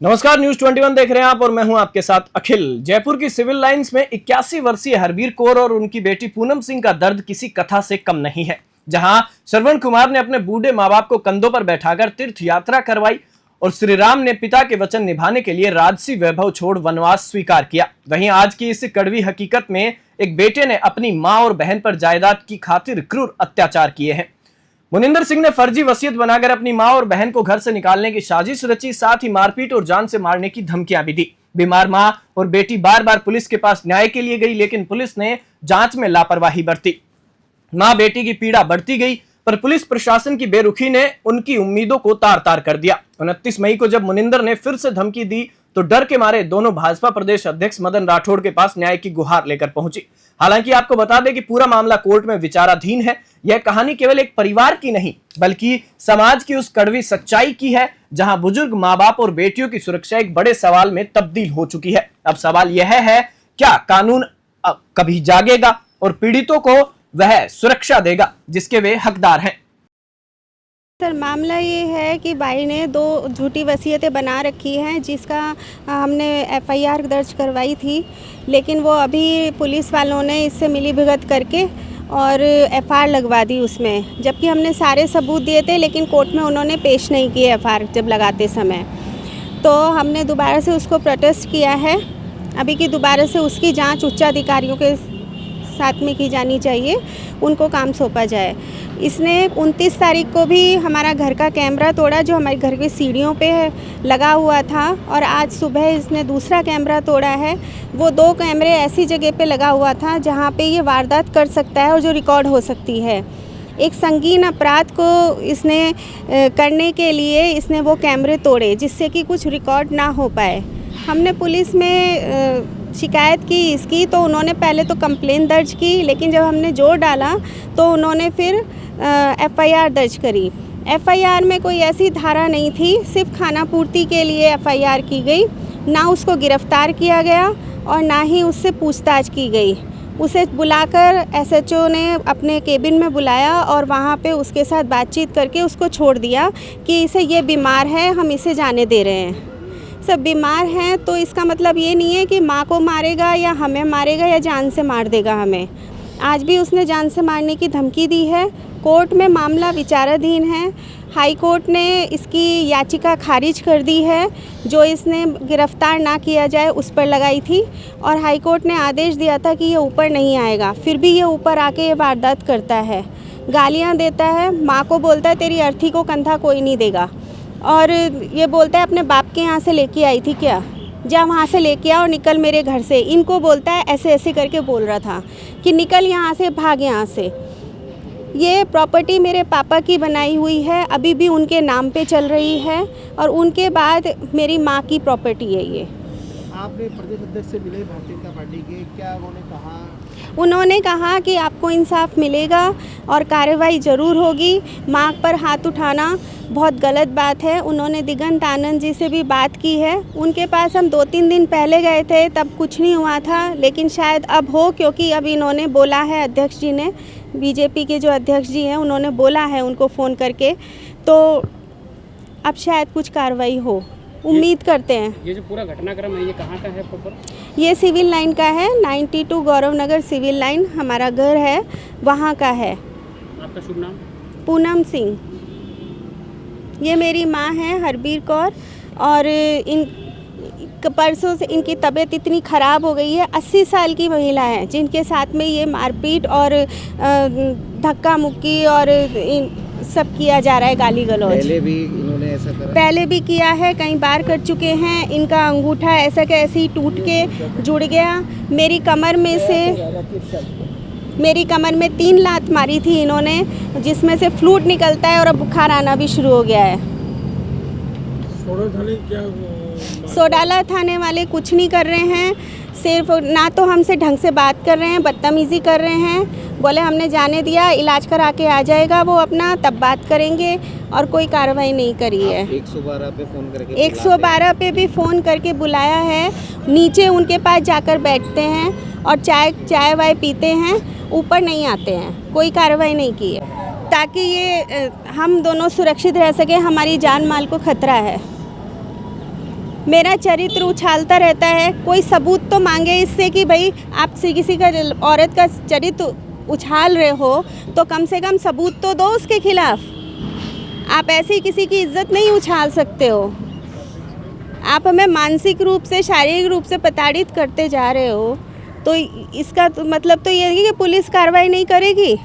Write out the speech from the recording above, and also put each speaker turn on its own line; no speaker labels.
नमस्कार, न्यूज 21 देख रहे हैं आप और मैं हूं आपके साथ अखिल। जयपुर की सिविल लाइंस में 81 वर्षीय हरबीर कौर और उनकी बेटी पूनम सिंह का दर्द किसी कथा से कम नहीं है। जहां श्रवण कुमार ने अपने बूढ़े माँ बाप को कंधों पर बैठाकर तीर्थ यात्रा करवाई और श्री राम ने पिता के वचन निभाने के लिए राजसी वैभव छोड़ वनवास स्वीकार किया, वहीं आज की इस कड़वी हकीकत में एक बेटे ने अपनी माँ और बहन पर जायदाद की खातिर क्रूर अत्याचार किए हैं। मुनिंदर सिंह ने फर्जी वसीयत बनाकर अपनी मां और बहन को घर से निकालने की साजिश रची, साथ ही मारपीट और जान से मारने की धमकियां भी दी। बीमार मां और बेटी बार बार पुलिस के पास न्याय के लिए गई, लेकिन पुलिस ने जांच में लापरवाही बरती। मां बेटी की पीड़ा बढ़ती गई, पर पुलिस प्रशासन की बेरुखी ने उनकी उम्मीदों को तार तार कर दिया। 29 मई को जब मुनिंदर ने फिर से धमकी दी तो डर के मारे दोनों भाजपा प्रदेश अध्यक्ष मदन राठौड़ के पास न्याय की गुहार लेकर पहुंची। हालांकि आपको बता दें कि पूरा मामला कोर्ट में विचाराधीन है। यह कहानी केवल एक परिवार की नहीं, बल्कि समाज की उस कड़वी सच्चाई की है, जहां बुजुर्ग माँ बाप और बेटियों की सुरक्षा एक बड़े सवाल में तब्दील हो चुकी है। अब सवाल यह है, क्या कानून कभी जागेगा और पीड़ितों को वह सुरक्षा देगा जिसके वे हकदार हैं?
सर, मामला ये है कि भाई ने 2 झूठी वसीयतें बना रखी हैं, जिसका हमने एफआईआर दर्ज करवाई थी, लेकिन वो अभी पुलिस वालों ने इससे मिलीभगत करके और एफआईआर लगवा दी उसमें, जबकि हमने सारे सबूत दिए थे, लेकिन कोर्ट में उन्होंने पेश नहीं किए एफआईआर जब लगाते समय। तो हमने दोबारा से उसको प्रोटेस्ट किया है अभी कि दोबारा से उसकी जांच उच्च अधिकारियों के साथ में की जानी चाहिए, उनको काम सौंपा जाए। इसने 29 तारीख को भी हमारा घर का कैमरा तोड़ा, जो हमारे घर की सीढ़ियों पे लगा हुआ था, और आज सुबह इसने दूसरा कैमरा तोड़ा है। वो 2 कैमरे ऐसी जगह पे लगा हुआ था जहाँ पे ये वारदात कर सकता है और जो रिकॉर्ड हो सकती है। एक संगीन अपराध को इसने करने के लिए इसने वो कैमरे तोड़े, जिससे कि कुछ रिकॉर्ड ना हो पाए। हमने पुलिस में शिकायत की इसकी, तो उन्होंने पहले तो कंप्लेन दर्ज की, लेकिन जब हमने जोर डाला तो उन्होंने फिर एफआईआर दर्ज करी। एफआईआर में कोई ऐसी धारा नहीं थी, सिर्फ खाना पूर्ति के लिए एफआईआर की गई। ना उसको गिरफ्तार किया गया और ना ही उससे पूछताछ की गई। उसे बुलाकर एसएचओ ने अपने केबिन में बुलाया और वहाँ पे उसके साथ बातचीत करके उसको छोड़ दिया कि इसे ये बीमार है, हम इसे जाने दे रहे हैं। सब बीमार हैं तो इसका मतलब ये नहीं है कि माँ को मारेगा या हमें मारेगा या जान से मार देगा हमें। आज भी उसने जान से मारने की धमकी दी है। कोर्ट में मामला विचाराधीन है। हाई कोर्ट ने इसकी याचिका खारिज कर दी है, जो इसने गिरफ्तार ना किया जाए उस पर लगाई थी, और हाई कोर्ट ने आदेश दिया था कि ये ऊपर नहीं आएगा। फिर भी ये ऊपर आके ये वारदात करता है, गालियाँ देता है, माँ को बोलता है तेरी अर्थी को कंधा कोई नहीं देगा, और ये बोलता है अपने बाप के यहाँ से लेके आई थी क्या, जा वहाँ से लेके आ और निकल मेरे घर से। इनको बोलता है, ऐसे ऐसे करके बोल रहा था कि निकल यहाँ से, भाग यहाँ से। ये प्रॉपर्टी मेरे पापा की बनाई हुई है, अभी भी उनके नाम पे चल रही है, और उनके बाद मेरी माँ की प्रॉपर्टी है ये।
आपने प्रदेश अध्यक्ष से मिले भारतीय जनता पार्टी के, क्या उन्होंने कहा?
उन्होंने कहा कि आपको इंसाफ मिलेगा और कार्रवाई ज़रूर होगी। माँ पर हाथ उठाना बहुत गलत बात है। उन्होंने दिगंत आनंद जी से भी बात की है। उनके पास हम 2-3 दिन पहले गए थे, तब कुछ नहीं हुआ था, लेकिन शायद अब हो, क्योंकि अब इन्होंने बोला है, अध्यक्ष जी ने, बीजेपी के जो अध्यक्ष जी हैं, उन्होंने बोला है उनको फ़ोन करके, तो अब शायद कुछ कार्रवाई हो, उम्मीद करते हैं।
ये जो पूरा घटनाक्रम है ये कहाँ का है प्रॉपर?
ये सिविल लाइन का है, 92 गौरव नगर सिविल लाइन हमारा घर है, वहाँ का है।
आपका शुभ नाम?
पूनम सिंह। ये मेरी माँ है हरबीर कौर, और इन परसों से इनकी तबीयत इतनी ख़राब हो गई है। 80 साल की महिला है, जिनके साथ में ये मारपीट और धक्का मुक्की और सब किया जा रहा है, गाली गलौज।
पहले भी इन्होंने ऐसा करा?
पहले भी किया है, कई बार कर चुके हैं। इनका अंगूठा ऐसा का ऐसे ही टूट के जुड़ गया। मेरी कमर में 3 लात मारी थी इन्होंने, जिसमें से फ्लूइड निकलता है और अब बुखार आना भी शुरू हो गया है। सोडाला थाने वाले कुछ नहीं कर रहे हैं, सिर्फ ना तो हमसे ढंग से बात कर रहे हैं, बदतमीज़ी कर रहे हैं। बोले हमने जाने दिया, इलाज करा के आ जाएगा वो अपना, तब बात करेंगे, और कोई कार्रवाई नहीं करी है।
112 पे फ़ोन करके
112 पे भी फ़ोन करके बुलाया है। नीचे उनके पास जाकर बैठते हैं और चाय वाय पीते हैं, ऊपर नहीं आते हैं। कोई कार्रवाई नहीं की है, ताकि ये हम दोनों सुरक्षित रह सकें। हमारी जान माल को खतरा है। मेरा चरित्र उछालता रहता है, कोई सबूत तो मांगे इससे कि भाई आप किसी का औरत का चरित्र उछाल रहे हो तो कम से कम सबूत तो दो उसके खिलाफ। आप ऐसे ही किसी की इज्जत नहीं उछाल सकते हो। आप हमें मानसिक रूप से, शारीरिक रूप से प्रताड़ित करते जा रहे हो, तो इसका मतलब तो ये है कि पुलिस कार्रवाई नहीं करेगी।